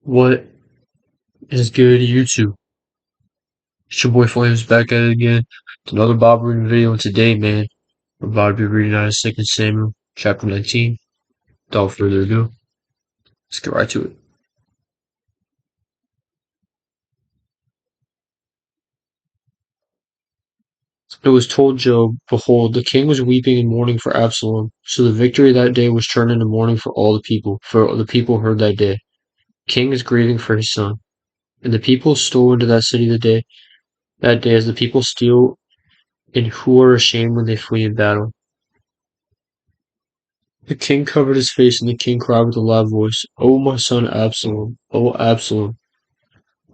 What is good, YouTube? It's your boy Flames back at it again. It's another Bible reading video, and today, man, we're about to be reading out of 2 Samuel, chapter 19. Without further ado, let's get right to it. It was told Job, behold, the king was weeping and mourning for Absalom. So the victory that day was turned into mourning for all the people, for the people heard that day. The king is grieving for his son. And the people stole into that city that day as the people steal and who are ashamed when they flee in battle. The king covered his face, and the king cried with a loud voice, O my son Absalom, O Absalom,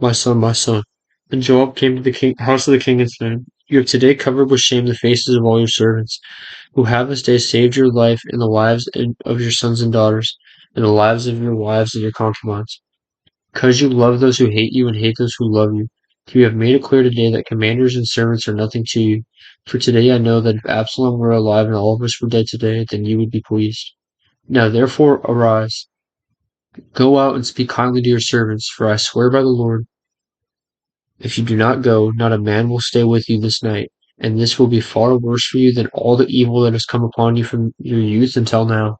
my son, my son. Then Joab came to the house of the king and said, You have today covered with shame the faces of all your servants, who have this day saved your life and the lives of your sons and daughters, and the lives of your wives and your concubines. Because you love those who hate you and hate those who love you, for you have made it clear today that commanders and servants are nothing to you. For today I know that if Absalom were alive and all of us were dead today, then you would be pleased. Now therefore arise, go out and speak kindly to your servants, for I swear by the Lord, if you do not go, not a man will stay with you this night, and this will be far worse for you than all the evil that has come upon you from your youth until now.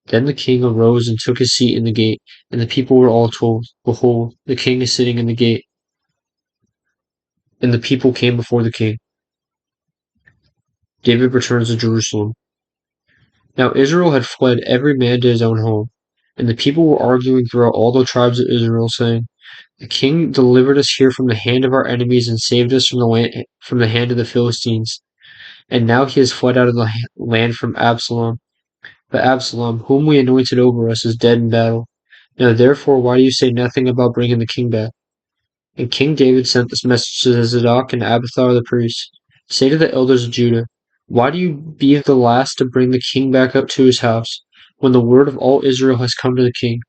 Then the king arose and took his seat in the gate, and the people were all told, Behold, the king is sitting in the gate. And the people came before the king. David returns to Jerusalem. Now Israel had fled every man to his own home, and the people were arguing throughout all the tribes of Israel, saying, The king delivered us here from the hand of our enemies and saved us from the hand of the Philistines. And now he has fled out of the land from Absalom. But Absalom, whom we anointed over us, is dead in battle. Now therefore, why do you say nothing about bringing the king back? And King David sent this message to Zadok and Abiathar the priests. Say to the elders of Judah, Why do you be the last to bring the king back up to his house, when the word of all Israel has come to the king?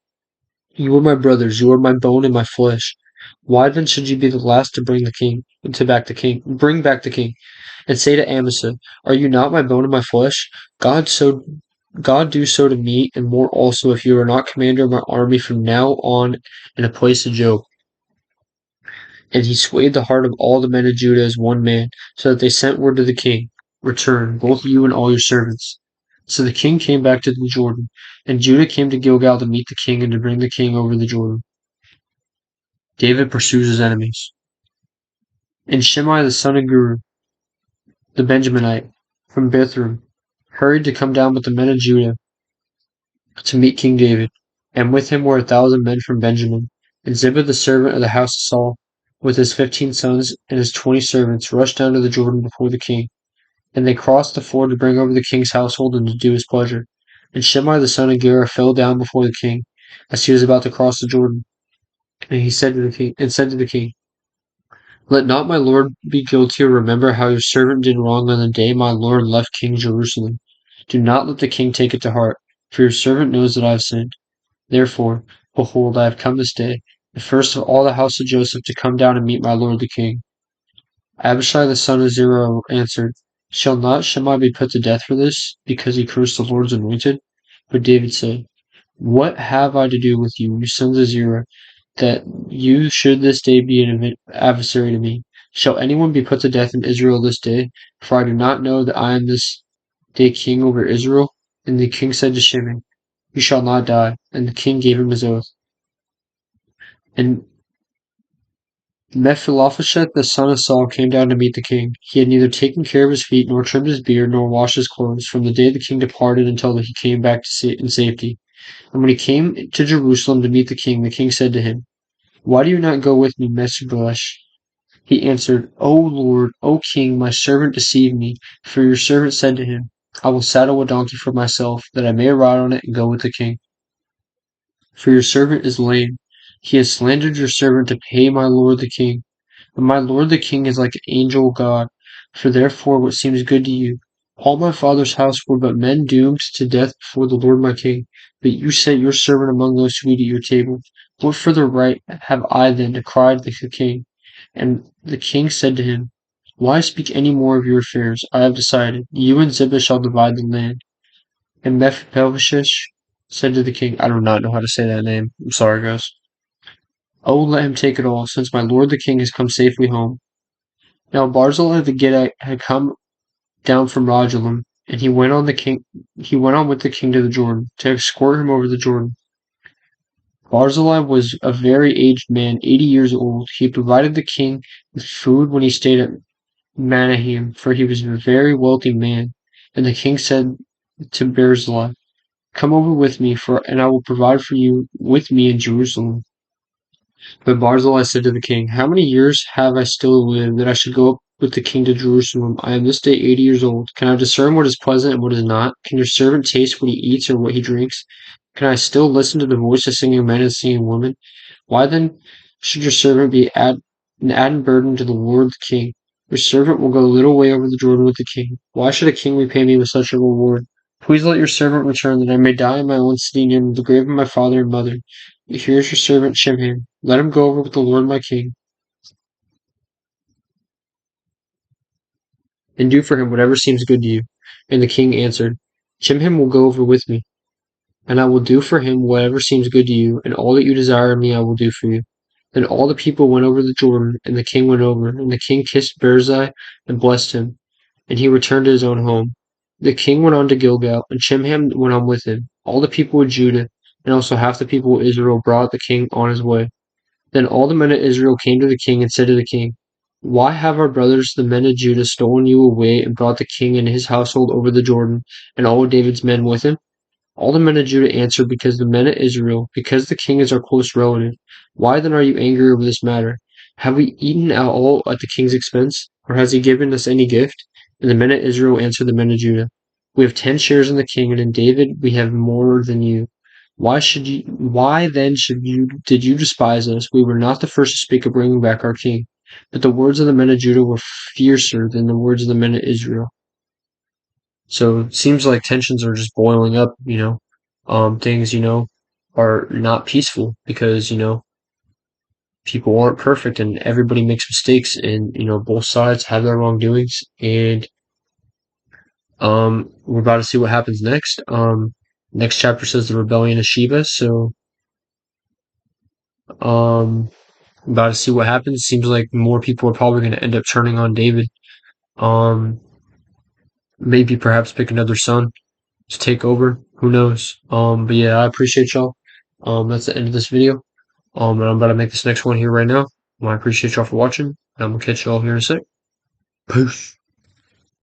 You are my brothers, you are my bone and my flesh. Why then should you be the last to bring back the king? Bring back the king, and say to Amasa, Are you not my bone and my flesh? God do so to me, and more also, if you are not commander of my army from now on in a place of Job. And he swayed the heart of all the men of Judah as one man, so that they sent word to the king, Return, both you and all your servants. So the king came back to the Jordan, and Judah came to Gilgal to meet the king and to bring the king over the Jordan. David pursues his enemies. And Shimei the son of Gera, the Benjaminite, from Bethlehem, hurried to come down with the men of Judah to meet King David. And with him were 1,000 men from Benjamin. And Ziba the servant of the house of Saul, with his 15 sons and his 20 servants, rushed down to the Jordan before the king. And they crossed the ford to bring over the king's household and to do his pleasure. And Shimei the son of Gera fell down before the king, as he was about to cross the Jordan. And he said to the king, Let not my lord be guilty, or remember how your servant did wrong on the day my lord left King Jerusalem. Do not let the king take it to heart, for your servant knows that I have sinned. Therefore, behold, I have come this day, the first of all the house of Joseph, to come down and meet my lord the king. Abishai the son of Zeruiah answered, Shall not Shimei be put to death for this, because he cursed the Lord's anointed? But David said, What have I to do with you, you sons of Zeruiah, that you should this day be an adversary to me? Shall anyone be put to death in Israel this day? For I do not know that I am this day king over Israel. And the king said to Shimei, You shall not die. And the king gave him his oath. And Mephibosheth the son of Saul came down to meet the king. He had neither taken care of his feet, nor trimmed his beard, nor washed his clothes, from the day the king departed until he came back in safety. And when he came to Jerusalem to meet the king said to him, Why do you not go with me, Mephibosheth? He answered, O Lord, O king, my servant deceived me, for your servant said to him, I will saddle a donkey for myself, that I may ride on it and go with the king. For your servant is lame. He has slandered your servant to pay my lord the king. But my lord the king is like an angel of God, for therefore what seems good to you. All my father's house were but men doomed to death before the Lord my king, but you set your servant among those who eat at your table. What further right have I then to cry to the king? And the king said to him, Why speak any more of your affairs? I have decided. You and Ziba shall divide the land. And Mephibosheth said to the king, I do not know how to say that name. I'm sorry, guys. Oh, let him take it all, since my lord the king has come safely home. Now Barzillai the Gittite had come down from Rogelim, and he went on with the king to the Jordan, to escort him over the Jordan. Barzillai was a very aged man, 80 years old. He provided the king with food when he stayed at Mahanaim, for he was a very wealthy man. And the king said to Barzillai, "Come over with me, and I will provide for you with me in Jerusalem." But Barzillai said to the king, "How many years have I still to live, that I should go up with the king to Jerusalem? I am this day 80 years old. Can I discern what is pleasant and what is not? Can your servant taste what he eats or what he drinks? Can I still listen to the voice of singing men and singing women? Why then should your servant be an added burden to the lord the king? Your servant will go a little way over the Jordan with the king. Why should a king repay me with such a reward? Please let your servant return, that I may die in my own city near the grave of my father and mother. Here is your servant Chimham. Let him go over with the lord my king, and do for him whatever seems good to you." And the king answered, "Chimham will go over with me, and I will do for him whatever seems good to you, and all that you desire of me I will do for you." Then all the people went over the Jordan, and the king went over, and the king kissed Barzillai and blessed him, and he returned to his own home. The king went on to Gilgal, and Chimham went on with him. All the people of Judah, and also half the people of Israel brought the king on his way. Then all the men of Israel came to the king and said to the king, "Why have our brothers the men of Judah stolen you away and brought the king and his household over the Jordan, and all David's men with him?" All the men of Judah answered, "Because the men of Israel, because the king is our close relative. Why then are you angry over this matter? Have we eaten at all at the king's expense, or has he given us any gift?" And the men of Israel answered the men of Judah, "We have 10 shares in the king, and in David we have more than you. Why then did you despise us? We were not the first to speak of bringing back our king." But the words of the men of Judah were fiercer than the words of the men of Israel. So it seems like tensions are just boiling up, things, are not peaceful because, people aren't perfect and everybody makes mistakes and, both sides have their wrongdoings and, we're about to see what happens next. Next chapter says the rebellion of Sheba, so, about to see what happens. Seems like more people are probably going to end up turning on David. Um, Maybe perhaps pick another son to take over. Who knows? But yeah, I appreciate y'all. That's the end of this video. And I'm about to make this next one here right now. I appreciate y'all for watching. And I'm gonna catch y'all here in a sec. Peace.